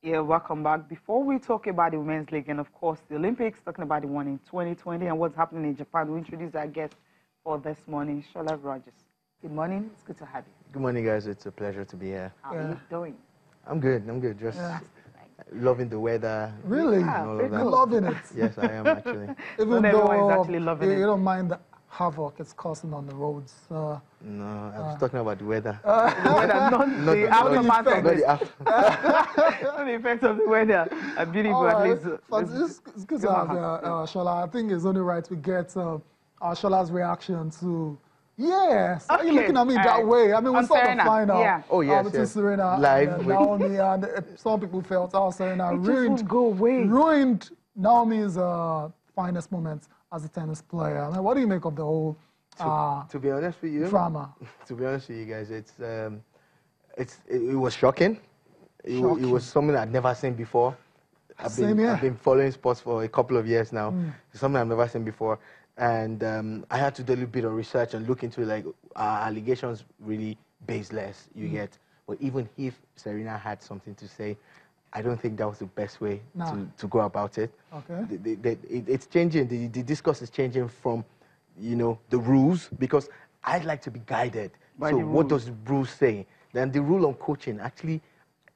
Yeah, welcome back. Before we talk about the Women's League and, of course, the Olympics, talking about the one in 2020 and what's happening in Japan, we introduce our guest for this morning, Shola Rogers. Good morning. It's good to have you. Good morning, guys. It's a pleasure to be here. How are you doing? I'm good. Just loving the weather. Really? And all of that. You're loving it. Yes, I am actually. Even Not everyone though is actually loving it. you don't mind the havoc it's causing on the roads. No, I was talking about the weather. The weather, not the aftermath of it. Not the effects of the weather. A beautiful, at least. But it's good to have Shola. I think it's only right we get Shola's reaction to. Yes, okay. Are you looking at me that way? I mean, we saw the final. Yeah. Oh, yes, between Serena live and Naomi, and some people felt Serena ruined Naomi's finest moments as a tennis player. I mean, what do you make of the whole to be honest with you, drama? To be honest with you guys, it was shocking. It was something I'd never seen before. I've been following sports for a couple of years now. It's something I've never seen before. And I had to do a little bit of research and look into like allegations really baseless, you get. But even if Serena had something to say, I don't think that was the best way to go about it. Okay. It's changing. The discourse is changing from, the rules, because I'd like to be guided. So what does the rules say? Then the rule on coaching, actually,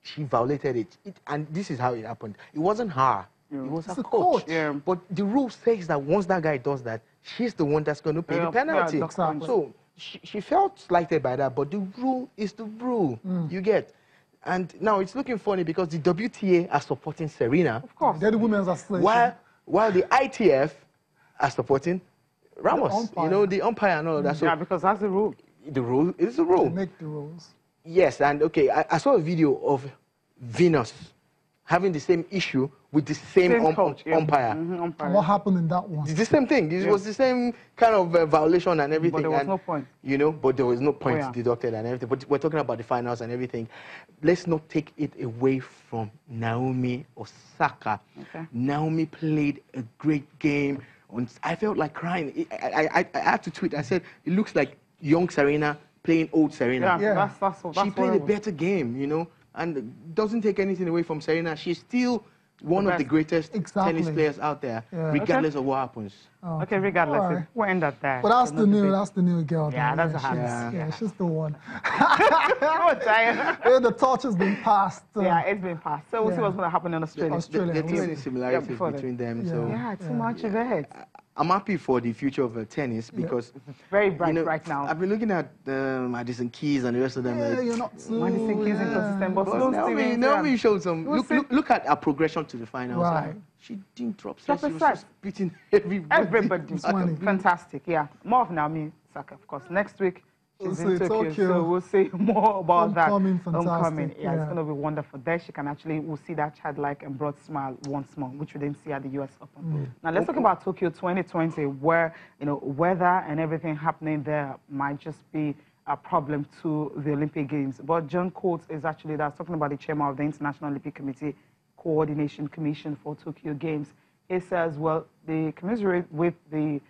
she violated it. And this is how it happened. It wasn't her. It was her coach. Yeah. But the rule says that once that guy does that, she's the one that's going to pay the penalty. Exactly. So she felt slighted by that, but the rule is the rule, you get. And now it's looking funny because the WTA are supporting Serena. Of course. They're the women's association. While the ITF are supporting Ramos, the umpire and all of that. So yeah, because that's the rule. The rule is the rule. They make the rules. Yes, and okay, I saw a video of Venus having the same issue with the same umpire. And what happened in that one? It's the same thing. It was the same kind of violation and everything. But there was no point. But there was no point deducted and everything. But we're talking about the finals and everything. Let's not take it away from Naomi Osaka. Okay. Naomi played a great game. I felt like crying. I had to tweet. I said, it looks like young Serena playing old Serena. Yeah. That's she played a better game, and doesn't take anything away from Serena. She's still one of the greatest tennis players out there, regardless of what happens. Okay, regardless. Right. We'll end at that. But that's the new girl. Yeah, that's a happy. Yeah, she's the one. The torch has been passed. Yeah, it's been passed. So we'll see what's going to happen in Australia. There are too many similarities between them. Yeah. So Too much of it. I'm happy for the future of tennis because it's very bright right now. I've been looking at Madison Keys and the rest of them. Yeah, you're not too. Madison Keys inconsistent, but Naomi showed some. Look at her progression to the finals. Right. She didn't drop sets. She was just beating everybody. Fantastic, yeah. More of Naomi Osaka, of course. Next week, she's in Tokyo, so we'll see more about that. Homecoming, yeah, it's going to be wonderful. There she can actually, we'll see that childlike and broad smile once more, which we didn't see at the US Open. Now, let's talk about Tokyo 2020, where, weather and everything happening there might just be a problem to the Olympic Games. But John Coates is actually talking about the chairman of the International Olympic Committee Coordination Commission for Tokyo Games. He says, well, they commiserate with the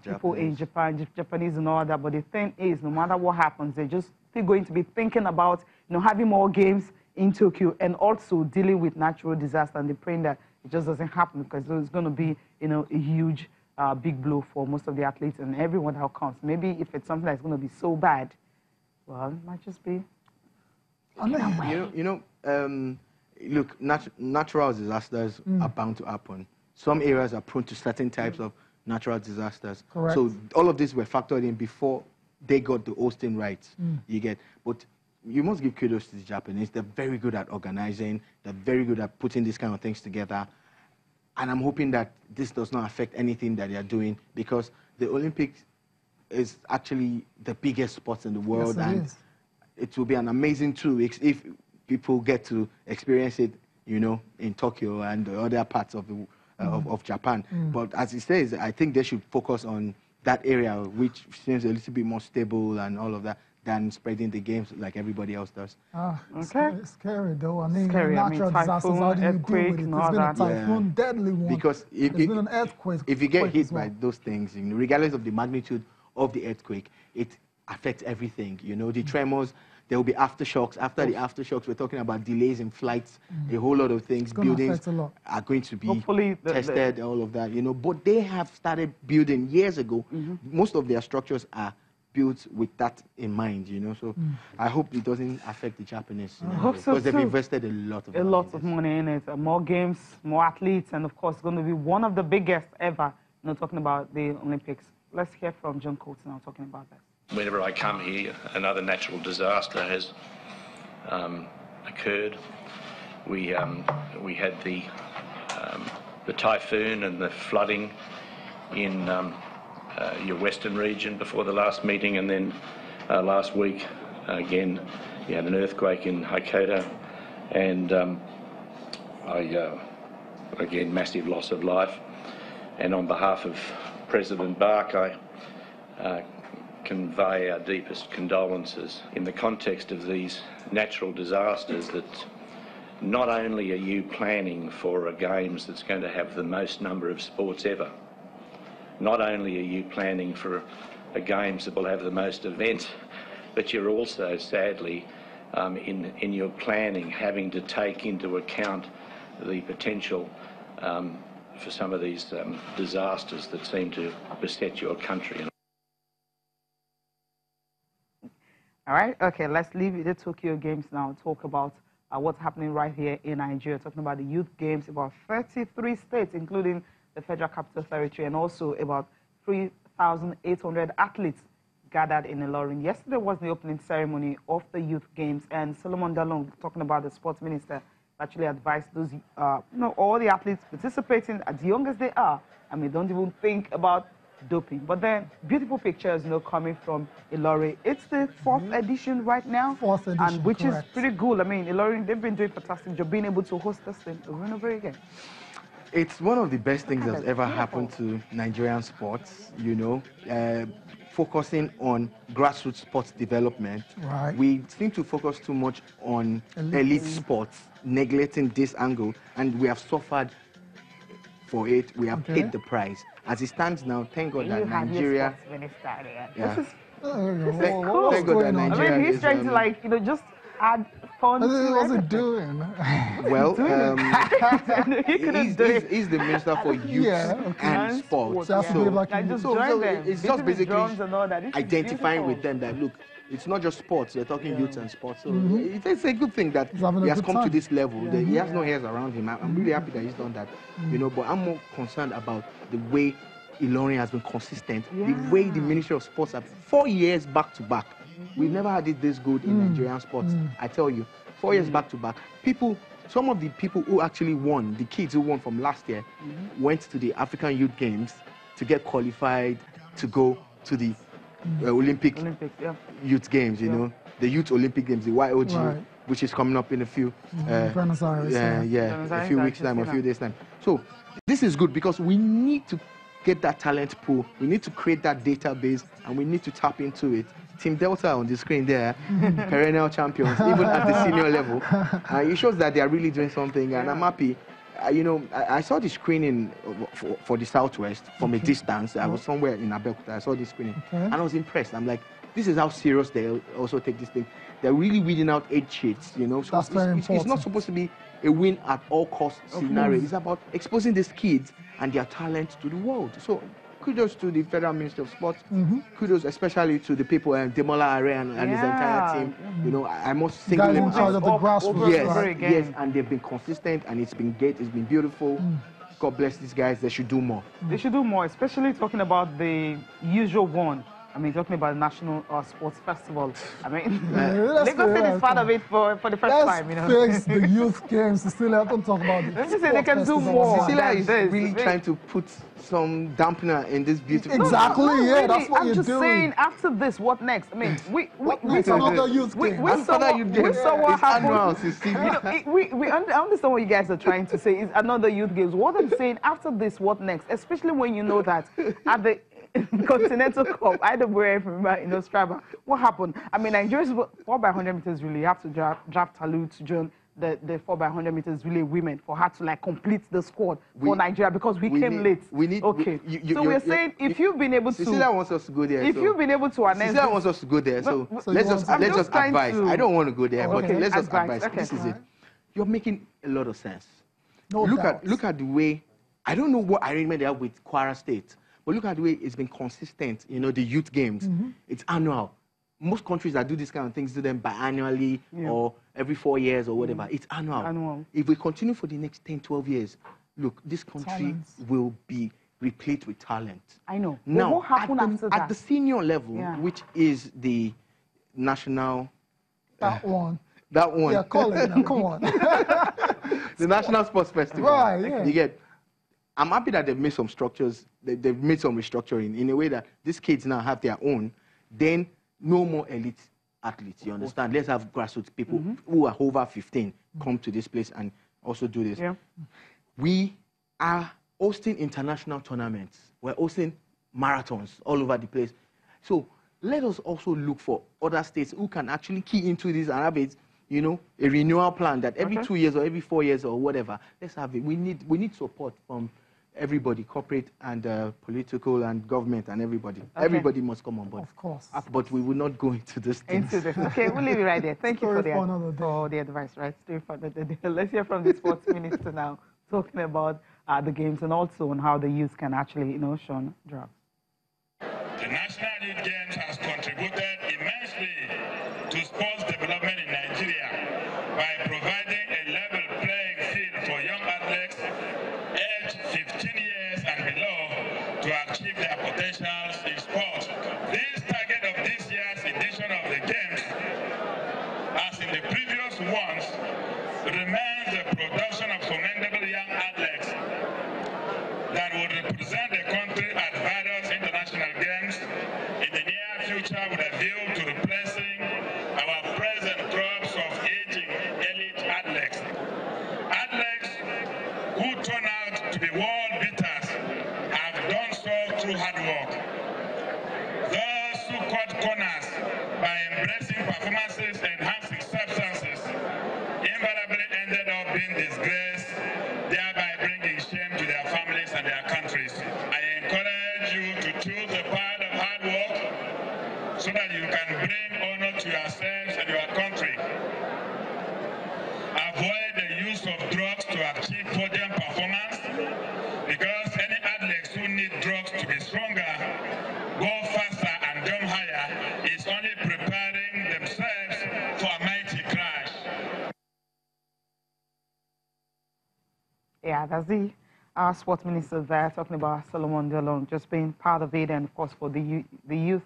people in Japan, Japanese and all that, but the thing is, no matter what happens, they're just still going to be thinking about, having more games in Tokyo and also dealing with natural disaster, and they're praying that it just doesn't happen because it's going to be, a huge, big blow for most of the athletes and everyone that comes. Maybe if it's something that's going to be so bad, well, it might just be. Look, natural disasters are bound to happen. Some areas are prone to certain types of natural disasters. Correct. So all of this were factored in before they got the hosting rights, you get. But you must give kudos to the Japanese. They're very good at organizing. They're very good at putting these kind of things together. And I'm hoping that this does not affect anything that they're doing, because the Olympics is actually the biggest sport in the world. Yes, it will be an amazing 2 weeks if people get to experience it, in Tokyo and the other parts of the of Japan. But as he says, I think they should focus on that area, which seems a little bit more stable and all of that, than spreading the games like everybody else does. It's scary though. I mean, scary. Natural disasters, how do you deal with it? There's been a typhoon, deadly one. Because there's been an earthquake. If you get hit by those things, regardless of the magnitude of the earthquake, it affects everything. The tremors, there will be aftershocks. After the aftershocks, we're talking about delays in flights, a whole lot of things. Buildings are going to be tested, all of that, you know. But they have started building years ago. Most of their structures are built with that in mind, you know. So I hope it doesn't affect the Japanese. I hope so, because they've invested a lot of money in it. More games, more athletes, and of course, it's going to be one of the biggest ever. You know, talking about the Olympics. Let's hear from John Coates now talking about that. Whenever I come here, another natural disaster has occurred. We had the typhoon and the flooding in your western region before the last meeting, and then last week again you had an earthquake in Hokkaido, and again massive loss of life. And on behalf of President Bark, I convey our deepest condolences in the context of these natural disasters, that not only are you planning for a Games that's going to have the most number of sports ever, not only are you planning for a Games that will have the most events, but you're also, sadly, in your planning, having to take into account the potential for some of these disasters that seem to beset your country. All right, okay, let's leave the Tokyo Games now. Talk about what's happening right here in Nigeria. Talking about the youth games, about 33 states, including the Federal Capital Territory, and also about 3,800 athletes gathered in Ilorin. Yesterday was the opening ceremony of the youth games, and Solomon Dalung, talking about the sports minister, actually advised those, all the athletes participating, as young as they are, I mean, don't even think about doping. But then, beautiful pictures, coming from Ilorin. It's the 4th edition right now. 4th edition, and which correct. is pretty good. I mean, Ilorin, they've been doing a fantastic job being able to host this thing over and over again. It's one of the best things that's ever happened to Nigerian sports, focusing on grassroots sports development. Right. We seem to focus too much on elite sports, neglecting this angle, and we have suffered for it. We have paid the price. As it stands now, thank God that Nigeria... Thank God that Nigeria I mean, he's trying to, just add fun to it. What's it doing? Well, he's the Minister for Youth and Sports. So it's just basically identifying with them that, look, it's not just sports, you're talking youth and sports. So it's a good thing that he has come to this level. He has no hairs around him. I'm really happy that he's done that. But I'm more concerned about the way Ilorin has been consistent, the way the Ministry of Sports have 4 years back to back. We've never had it this good in Nigerian sports. I tell you, 4 years back to back. Some of the people who actually won, the kids who won from last year, went to the African Youth Games to get qualified to go to the Olympic Youth Games, the Youth Olympic Games, the YOG, which is coming up in a few a few weeks' time, a few days' time. So this is good because we need to get that talent pool, we need to create that database, and we need to tap into it. Team Delta on the screen there, perennial champions, even at the senior level. It shows that they are really doing something, and I'm happy. I saw the screening for the Southwest from a distance. I was somewhere in Abeokuta. I saw the screening, and I was impressed. I'm like, this is how serious they also take this thing. They're really weeding out 8 cheats, So that's very important. It's not supposed to be a win at all costs scenario. It's about exposing these kids and their talent to the world. So kudos to the Federal Ministry of Sports. Kudos especially to the people, Demola Are and his entire team. I must single them out. Yes, and they've been consistent, and it's been great. It's been beautiful. God bless these guys. They should do more. They should do more, especially talking about the usual one. I mean, talking about the National Sports Festival. I mean, Lagos State is part of it for the first time, Let's face the youth games. Cecilia, don't talk about it. Let's just say they can do more. Cecilia is really trying to put some dampener in this beautiful... Exactly, really. That's what I'm you're just doing. saying, after this, what next? I mean, we another youth game. We saw what happened. We understand what you guys are trying to say. Is another youth games. What I'm saying, after this, what next? Especially when you know that at the Continental Cup, I don't remember, Strava. What happened? I mean, Nigeria's 4x100 meters really have to draft Talou to join the 4x100 meters relay women for her to like complete the squad for Nigeria because we came late. Okay. So we're saying if you've been able to. Cecilia wants us to go there. If you've been able to announce. Cecilia wants us to go there. So let's just advise. I don't want to go there, but let's just advise. This is it. You're making a lot of sense. Look at the way. I don't know what arrangement they have with Kwara State, but look at the way it's been consistent. You know, the youth games. It's annual. Most countries that do this kind of things do them biannually or every 4 years or whatever. It's annual. If we continue for the next 10, 12 years, look, this country will be replete with talent. I know. Now, what happened after that? At the senior level, which is the national... That one. Yeah, call it now. Come on. The National Sports Festival. Right, yeah. You get... I'm happy that they've made some structures, they've made some restructuring in a way that these kids now have their own. Then no more elite athletes, you understand? Let's have grassroots people who are over 15 come to this place and also do this. Yeah. We are hosting international tournaments. We're hosting marathons all over the place. So let us also look for other states who can actually key into this and have it, you know, a renewal plan that every 2 years or every 4 years or whatever, let's have it. We need support from everybody, corporate and political and government and everybody. Everybody must come on board. Of course. But we will not go into this thing. Okay, we'll leave it right there. Thank you for the advice, right? Let's hear from the sports minister now, talking about the games and also on how the youth can actually, you know, Shun drop. The National Youth Games has contributed immensely to sports development in Nigeria by providing a level playing field for young athletes aged 15 years and below to achieve their potentials in sport. This target of this year's edition of the Games, as in the previous ones, remains the production of commendable young athletes that will represent the country at various international games in the near future with a view to replacing our present crops of aging elite athletes. Athletes who turn out to be world beaters have done so through hard work. Those who cut corners by embracing performances-enhancing substances invariably ended up being disgraced, thereby bringing shame to their families and their countries. I encourage you to choose the path of hard work so that you can bring honor to yourselves and your country. Avoid the use of drugs to achieve podium performance, because any athletes who need drugs to be stronger, go faster and jump higher is only preparing themselves for a mighty crash. Yeah, that's the sports minister there talking about Solomon Dalung just being part of it, and of course for the youth.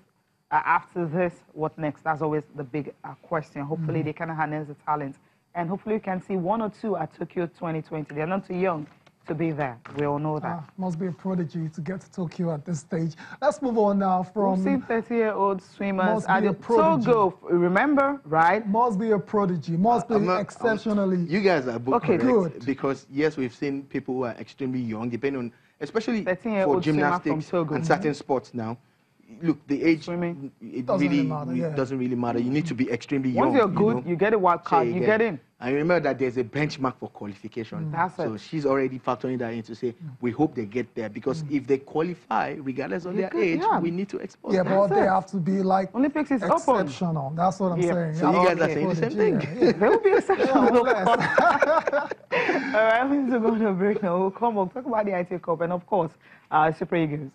After this, what next? That's always the big question. Hopefully they can harness the talent, and hopefully we can see 1 or 2 at Tokyo 2020. They're not too young to be there. We all know that. Must be a prodigy to get to Tokyo at this stage. Let's move on now from... We've seen 30-year-old swimmers at Togo, remember, right? Must be a prodigy. Must be exceptionally... You guys are both correct, good. Because, yes, we've seen people who are extremely young, depending on... Especially for gymnastics and certain sports now. Look, the age, it doesn't really matter. You need to be extremely young. Once you're good, you get a wild card, you get in. And remember that there's a benchmark for qualification. That's so she's already factoring that in to say, we hope they get there. Because if they qualify, regardless of their age, we need to expose them. But they have to be like Olympics is exceptional. Open. That's what I'm saying. So you guys are saying the same thing. They will be exceptional. All right, we're going to break now. We'll come back, talk about the IT Cup and, of course, Super Eagles.